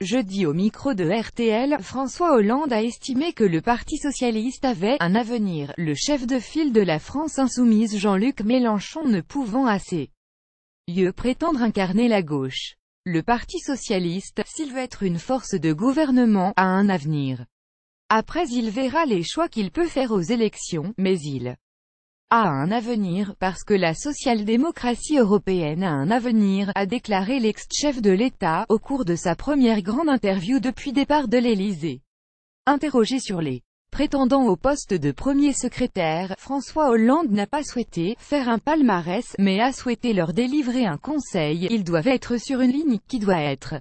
Jeudi au micro de RTL, François Hollande a estimé que le Parti socialiste avait un avenir, le chef de file de la France insoumise Jean-Luc Mélenchon ne pouvant assez prétendre incarner la gauche. Le Parti socialiste, s'il veut être une force de gouvernement, a un avenir. Après il verra les choix qu'il peut faire aux élections, mais il a un avenir, parce que la social-démocratie européenne a un avenir, a déclaré l'ex-chef de l'État, au cours de sa première grande interview depuis départ de l'Élysée. Interrogé sur les prétendants au poste de premier secrétaire, François Hollande n'a pas souhaité faire un palmarès, mais a souhaité leur délivrer un conseil. Ils doivent être sur une ligne qui doit être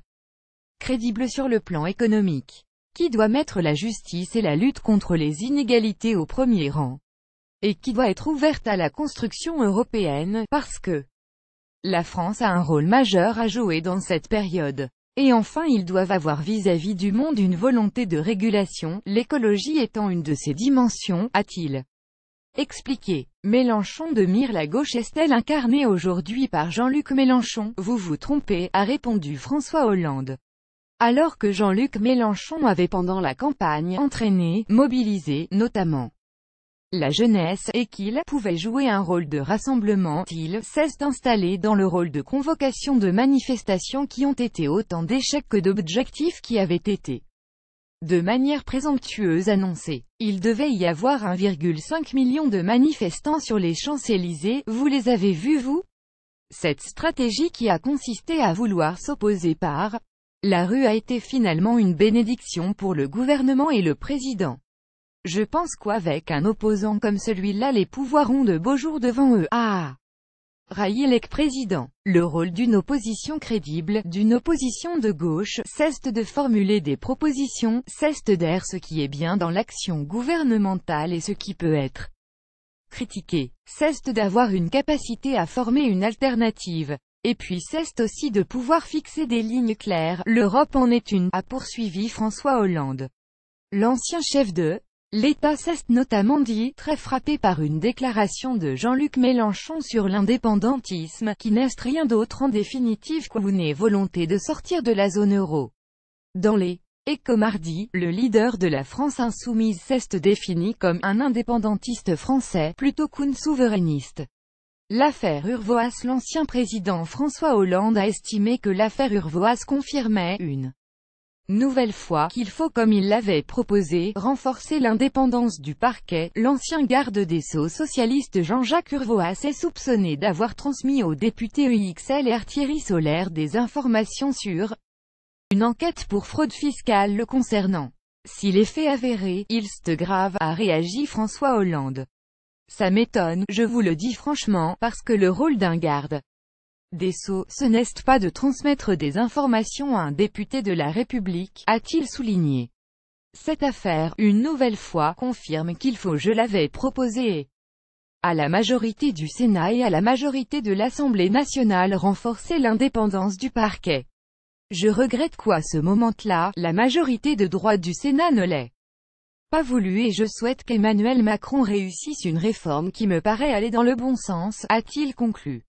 crédible sur le plan économique, qui doit mettre la justice et la lutte contre les inégalités au premier rang, et qui doit être ouverte à la construction européenne, parce que la France a un rôle majeur à jouer dans cette période. Et enfin ils doivent avoir vis-à-vis du monde une volonté de régulation, l'écologie étant une de ces dimensions, a-t-il expliqué. Mélenchon de mire la gauche est-elle incarnée aujourd'hui par Jean-Luc Mélenchon? Vous vous trompez, a répondu François Hollande. Alors que Jean-Luc Mélenchon avait pendant la campagne entraîné, mobilisé, notamment la jeunesse, et qu'il pouvait jouer un rôle de rassemblement, il s'est installé dans le rôle de convocation de manifestations qui ont été autant d'échecs que d'objectifs qui avaient été, de manière présomptueuse, annoncés. Il devait y avoir 1,5 million de manifestants sur les Champs-Élysées, vous les avez vus vous? Cette stratégie qui a consisté à vouloir s'opposer par la rue a été finalement une bénédiction pour le gouvernement et le président. Je pense qu'avec un opposant comme celui-là les pouvoirs ont de beaux jours devant eux, a raillé l'ex-président. Le rôle d'une opposition crédible, d'une opposition de gauche, c'est de formuler des propositions, c'est d'être ce qui est bien dans l'action gouvernementale et ce qui peut être critiqué, c'est d'avoir une capacité à former une alternative. Et puis c'est aussi de pouvoir fixer des lignes claires, l'Europe en est une, a poursuivi François Hollande. L'ancien chef de l'État s'est notamment dit très frappé par une déclaration de Jean-Luc Mélenchon sur l'indépendantisme, qui n'est rien d'autre en définitive qu'une volonté de sortir de la zone euro. Dans les Échos mardi, le leader de la France insoumise s'est défini comme un indépendantiste français, plutôt qu'un souverainiste. L'affaire Urvoas. L'ancien président François Hollande a estimé que l'affaire Urvoas confirmait une nouvelle fois qu'il faut, comme il l'avait proposé, renforcer l'indépendance du parquet. L'ancien garde des Sceaux socialiste Jean-Jacques Urvoas est soupçonné d'avoir transmis au député UXLR Thierry Solère des informations sur une enquête pour fraude fiscale le concernant. S'il est fait avéré, il c'est grave, a réagi François Hollande. Ça m'étonne, je vous le dis franchement, parce que le rôle d'un garde des Sceaux, ce n'est pas de transmettre des informations à un député de la République, a-t-il souligné. Cette affaire, une nouvelle fois, confirme qu'il faut, je l'avais proposé à la majorité du Sénat et à la majorité de l'Assemblée nationale, renforcer l'indépendance du parquet. Je regrette qu'à ce moment-là, la majorité de droite du Sénat ne l'ait pas voulu et je souhaite qu'Emmanuel Macron réussisse une réforme qui me paraît aller dans le bon sens, a-t-il conclu.